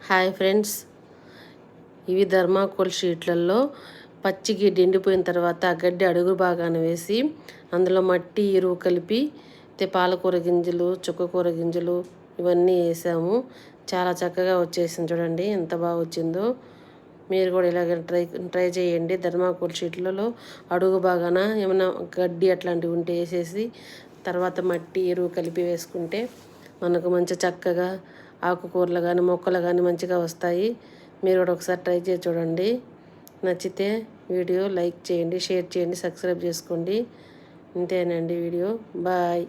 Hi friends, ఇవి ధర్మాకోల్ షీట్లలో పచ్చి గడ్డి ఎండిపోయిన తర్వాత ఆ గడ్డి అడుగు భాగాన వేసి అందులో మట్టి ఎరువు కలిపి పాలకూర గింజలు, చుక్కకూర గింజలు ఇవన్నీ వేసాము. చాలా చక్కగా వచ్చేసింది. చూడండి ఎంత బాగా వచ్చిందో. మీరు కూడా ఇలాగ ట్రై చేయండి. ధర్మాకోల్ షీట్లలో అడుగు భాగాన ఏమైనా గడ్డి అట్లాంటివి ఉంటే వేసేసి తర్వాత మట్టి ఎరువు కలిపి వేసుకుంటే మనకు మంచి చక్కగా ఆకుకూరలు కానీ మొక్కలు కానీ మంచిగా వస్తాయి. మీరు కూడా ఒకసారి ట్రై చేసి చూడండి. నచ్చితే వీడియో లైక్ చేయండి, షేర్ చేయండి, సబ్స్క్రైబ్ చేసుకోండి. ఇంతేనండి వీడియో. బాయ్.